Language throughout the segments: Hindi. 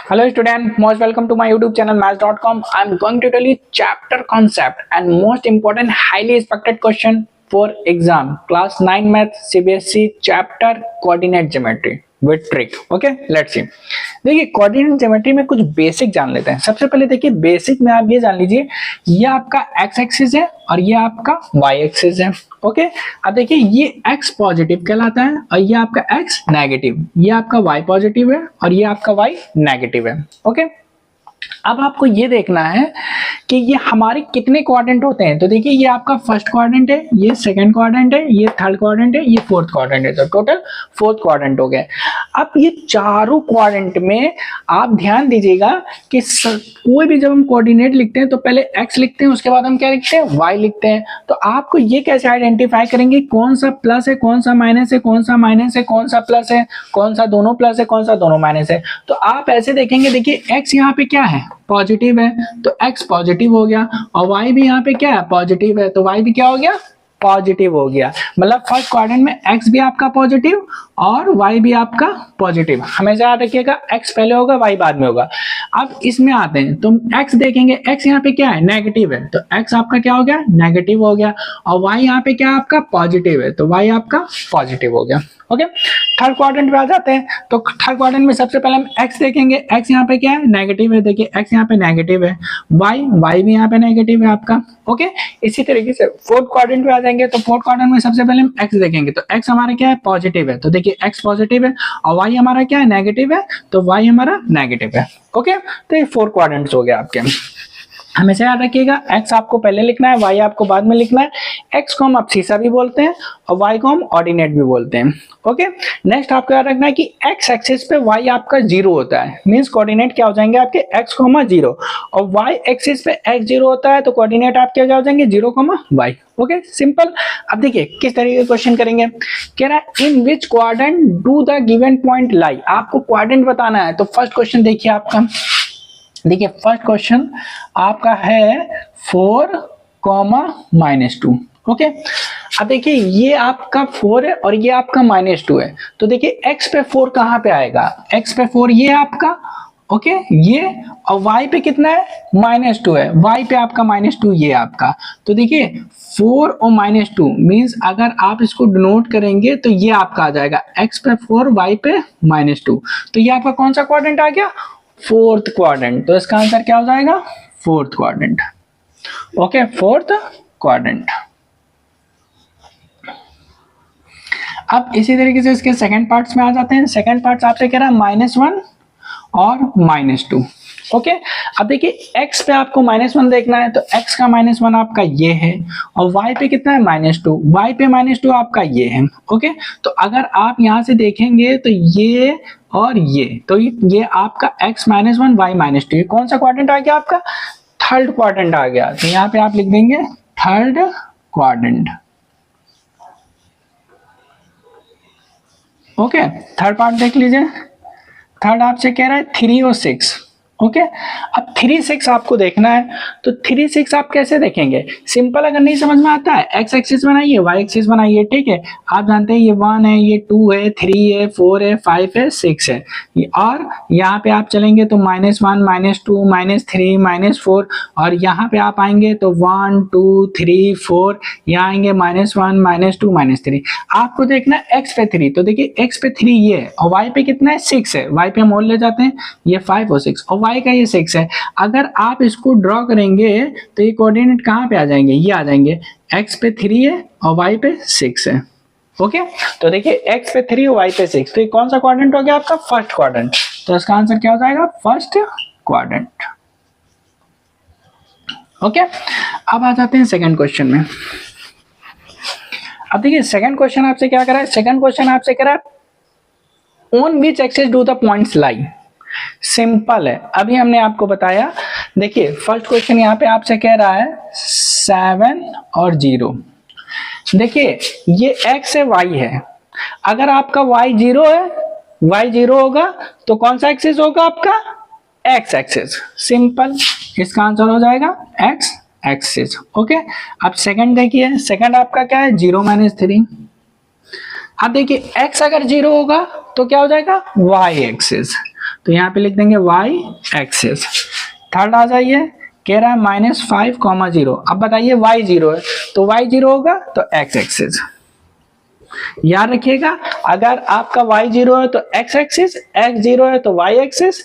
Hello student, most welcome to my YouTube channel maths.com. I am going to tell you chapter concept and most important highly expected question for exam class 9 math CBSE chapter coordinate geometry with trick. Okay, let's see. देखिए कोऑर्डिनेट ज्योमेट्री में कुछ बेसिक जान लेते हैं। सबसे पहले देखिए बेसिक में आप ये जान लीजिए, ये आपका एक्स एक्सिस है और ये आपका वाई एक्सिस है। ओके, अब देखिए ये x पॉजिटिव कहलाता है और ये आपका x नेगेटिव, ये आपका y पॉजिटिव है और ये आपका y नेगेटिव है। ओके, अब आपको ये देखना है कि ये हमारे कितने क्वाड्रेंट होते हैं। तो देखिए ये आपका फर्स्ट क्वाड्रेंट है, ये सेकंड क्वाड्रेंट है, ये थर्ड क्वाड्रेंट है, ये फोर्थ क्वाड्रेंट है, तो टोटल फोर्थ क्वाड्रेंट हो गए। अब ये चारों क्वाड्रेंट में आप ध्यान दीजिएगा कि कोई भी जब हम कोऑर्डिनेट लिखते हैं तो पहले x लिखते हैं, उसके बाद हम क्या लिखते हैं, y लिखते हैं। तो आपको ये कैसे आइडेंटिफाई करेंगे कौन सा प्लस है, कौन सा माइनस है, कौन सा माइनस है, कौन सा प्लस है, कौन सा दोनों प्लस है, कौन सा दोनों माइनस है। तो आप ऐसे देखेंगे, देखिए x यहाँ पे क्या है, पॉजिटिव है, तो x पॉजिटिव हो गया, और y भी यहाँ पे क्या है, पॉजिटिव है, तो y भी क्या हो गया, पॉजिटिव हो गया। मतलब फर्स्ट क्वाड्रेंट में x भी आपका पॉजिटिव और y भी आपका पॉजिटिव। हमेशा याद रखिएगा x पहले होगा y बाद में होगा। अब इसमें आते हैं तो x देखेंगे, x यहाँ पे क्या है, नेगेटिव है, तो x आपका क्या हो गया, नेगेटिव हो गया, और y यहाँ पे क्या है आपका, पॉजिटिव है, तो y आपका पॉजिटिव हो गया। ओके, थर्ड क्वाड्रेंट पे आ जाते हैं। तो थर्ड क्वाड्रेंट में सबसे पहले हम x देखेंगे, x यहाँ पे क्या है, नेगेटिव है, देखिए x यहाँ पे नेगेटिव है, y भी यहाँ पे नेगेटिव है आपका। ओके, इसी तरीके से फोर्थ क्वाड्रेंट पे आ जाएंगे, तो फोर्थ क्वाड्रेंट में सबसे पहले हम x देखेंगे, तो x हमारा क्या है, पॉजिटिव है, तो देखिए x पॉजिटिव है, और y हमारा क्या है, नेगेटिव है, तो y हमारा नेगेटिव है। ओके, तो ये फोर क्वाड्रेंट्स हो गए आपके। हमेशा याद रखिएगा x आपको पहले लिखना है, y आपको बाद में लिखना है। x को हम अब्सीसा भी बोलते हैं और y को हम ऑर्डिनेट भी बोलते हैं। ओके, नेक्स्ट आपको याद रखना है कि x एक्सिस पे y आपका 0 होता है, मींस कोऑर्डिनेट क्या हो जाएंगे आपके x, 0, और y एक्सिस पे x 0 होता है, तो कोऑर्डिनेट आप क्या हो जाएंगे, 0, y। Okay, simple. अब देखिए किस तरीके का क्वेश्चन करेंगे, कह रहा है in which quadrant do the given point lie. आपको क्वाड्रेंट बताना है, तो फर्स्ट क्वेश्चन देखिए आपका, देखिए फर्स्ट क्वेश्चन आपका है 4, -2। ओके, अब देखिए ये आपका 4 है और ये आपका -2 है, तो देखिए x पे 4 कहाँ पे आएगा, x पे 4 ये आपका, ओके ये, और y पे कितना है, -2 है, y पे आपका -2 ये आपका। तो देखिए 4 और -2 मींस अगर आप इसको डिनोट करेंगे तो ये आपका आ जाएगा x पे 4 y पे -2, तो ये आपका कौन सा क्वाड्रेंट आ गया, फोर्थ क्वाड्रेंट। तो इसका आंसर क्या हो जाएगा, fourth quadrant. Okay, fourth quadrant. अब इसी तरीके से इसके सेकंड पार्ट्स में आ जाते हैं। सेकंड पार्ट्स आपसे कह रहा है -1 और -2। ओके, अब देखिए x पे आपको -1 देखना है, तो x का -1 आपका ये है, और y पे कितना है, -2, y पे -2 आपका ये है। ओके, तो अगर आप यहाँ से देखेंगे तो ये और ये, तो ये आपका x -1 y -2, ये कौन सा क्वाड्रेंट आ गया आपका, थर्ड क्वाड्रेंट आ गया। तो यहाँ पे आप लिख देंगे third quadrant. Okay, third part देख लीजिए। थर्ड आपसे कह रहा है 3 और 6। ओके, अब 3, 6 आपको देखना है, तो 3, 6 आप कैसे देखेंगे, सिंपल। अगर नहीं समझ में आता है x एक्सिस बनाइए, y एक्सिस बनाइए, ठीक है। आप जानते हैं ये 1 है, ये 2 है, 3 है, 4 है, 5 है, 6 है, और यहाँ पे आप चलेंगे तो -1, -2, -3, -4, और यहाँ पे आप आएंगे तो 1, 2, 3, 4, यहाँ आएंगे -1, -2, -3। आपको देखना है x पे 3, तो देखिए x पे 3 ये है, और y पे कितना है, 6 है, y पे हम और ले जाते हैं, ये 5 और 6, और y का ये 6 है। अगर आप इसको ड्रॉ करेंगे तो ये कोऑर्डिनेट कहाँ पे आ जाएंगे, ये आ जाएंगे, x पे 3 है और y पे 6 है। ओके, तो देखिए x पे 3 और y पे 6, तो ये कौन सा क्वाड्रेंट हो गया आपका, फर्स्ट क्वाड्रेंट। तो इसका आंसर क्या हो जाएगा, फर्स्ट क्वाड्रेंट। ओके, अब आ जाते हैं सेकंड क्वेश्चन में। अब देखिए सेकंड क्वेश्चन आपसे क्या करा है, सेकंड क्वेश्चन आपसे करा है on which axis do the points lie. Simple है, अभी हमने आपको बताया। देखिए फर्स्ट क्वेश्चन यहाँ पे आपसे कह रहा है 7 और 0। देखिए ये x है, y है, अगर आपका y 0 है, y 0 होगा तो कौन सा एक्सिस होगा आपका, x एक्सिस। सिंपल, इसका आंसर हो जाएगा x एक्सिस। ओके, अब सेकंड देखिए, सेकंड आपका क्या है, 0 - 3। अब देखिए x अगर 0 होगा तो क्या हो जाएगा, y एक्सिस। तो यहाँ पे लिख देंगे वाई एक्सिस। थर्ड आ जाइए, कह रहा है -5, 0। अब बताइए वाई 0 है तो वाई 0 होगा तो एक्स एक्सिस। याद रखिएगा, अगर आपका y 0 है तो x एक्सिस, x 0 है तो y एक्सिस,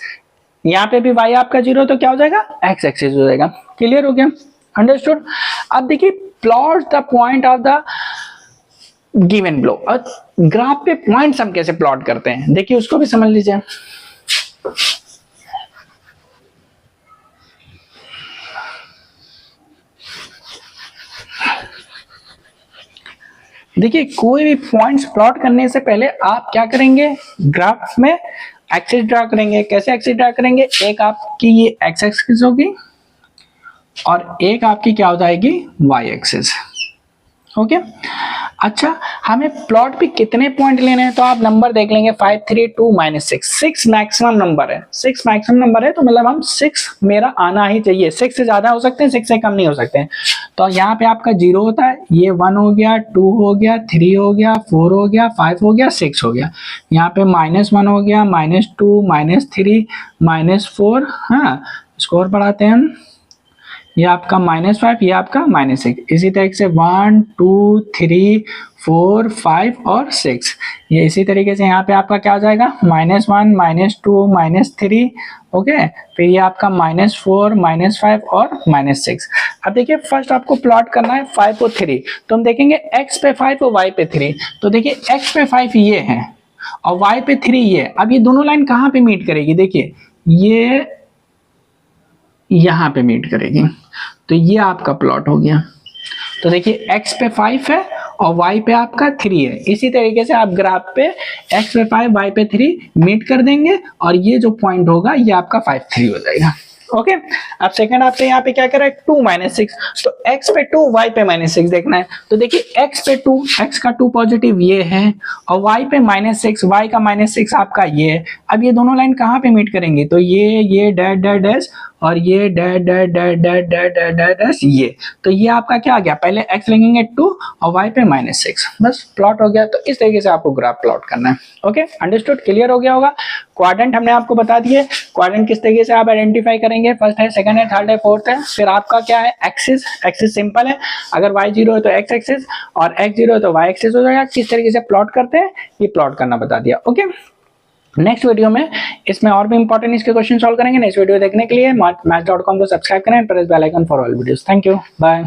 यहाँ पे भी y आपका 0 है तो क्या हो जाएगा, x एक्सिस हो जाएगा। क्लियर हो गया, अंडरस्टूड। अब देखिए, plot the point of the given below. और ग्राफ पे पॉइंट्स हम कैसे प्लॉट करते हैं, देखिए उसको भी समझ लीजिए। देखिए, कोई भी पॉइंट्स प्लॉट करने से पहले आप क्या करेंगे, ग्राफ में एक्सिस ड्रा करेंगे। कैसे एक्सिस ड्रा करेंगे, एक आपकी ये एक्स एक्सिस होगी और एक आपकी क्या हो जाएगी, वाई एक्सिस। ओके, अच्छा हमें प्लॉट पे कितने पॉइंट लेने हैं, तो आप नंबर देख लेंगे 5, 3, 2, -6। 6 मैक्सिमम नंबर है, 6 मैक्सिमम नंबर है, तो मतलब हम 6 मेरा आना ही चाहिए। 6 से ज्यादा हो सकते हैं, 6 से कम नहीं हो सकते हैं। तो यहाँ पे आपका 0 होता है, ये 1 हो गया, 2 हो गया, 3 हो गया, 4 हो गया, 5 हो गया, 6 हो गया। यहाँ पे -1 हो गया, -2, -3, -4। हाँ, स्कोर बढ़ाते हैं हम, ये आपका -5, ये आपका -6। इसी तरीके से 1, 2, 3, 4, 5 और 6। ये इसी तरीके से यहाँ पे आपका क्या हो जाएगा, -1, -2, -3। ओके, फिर ये आपका -4, -5 और -6। अब देखिए, फर्स्ट आपको प्लॉट करना है 5 और 3, तो हम देखेंगे x पे 5 और y पे 3। तो देखिए, x पे 5 ये है और y पे 3 ये। अब ये दोनों लाइन कहाँ पे मीट करेगी, देखिए ये यहाँ पे मीट करेगी, तो ये आपका प्लॉट हो गया। तो देखिए, x पे 5 है और y पे आपका 3 है। इसी तरीके से आप ग्राफ पे x पे 5, y पे 3 मीट कर देंगे और ये जो पॉइंट होगा ये आपका 5, 3 हो जाएगा। ओके, अब सेकंड आपसे यहाँ पे क्या कर रहा है, 2, -6। तो x पे 2, y पे -6 देखना है। तो देखिए, x पे 2, x का 2 पॉजिटिव ये है और y पे -6, y का -6 आपका ये है। अब ये दोनों लाइन कहाँ पे मीट करेंगे, तो ये डैश डैश डैश और ये dash dash dash dash dash dash dash dash ये। तो ये आपका क्या आ गया, पहले x लिखेंगे 2 और y पे -6, बस प्लॉट हो गया। तो इस तरीके से आपको ग्राफ प्लॉट करना है। ओके, अंडरस्टूड, क्लियर हो गया होगा। क्वाड्रेंट हमने आपको बता दिए, क्वाड्रेंट किस तरीके से आप आइडेंटिफाई करेंगे, फर्स्ट है, सेकंड है, थर्ड है, फोर्थ है। फिर आपका क्या है, एक्सिस। एक्सिस सिंपल है, अगर y 0 है तो x एक्सिस और x 0 है तो y एक्सिस हो जाएगा। किस तरीके से प्लॉट करते हैं, ये प्लॉट करना बता दिया। ओके, नेक्स्ट वीडियो में इसमें और भी इंपॉर्टेंट इसके क्वेश्चन सॉल्व करेंगे। नेक्स्ट वीडियो देखने के लिए maths.com को सब्सक्राइब करें, press bell icon for all videos. Thank you, bye.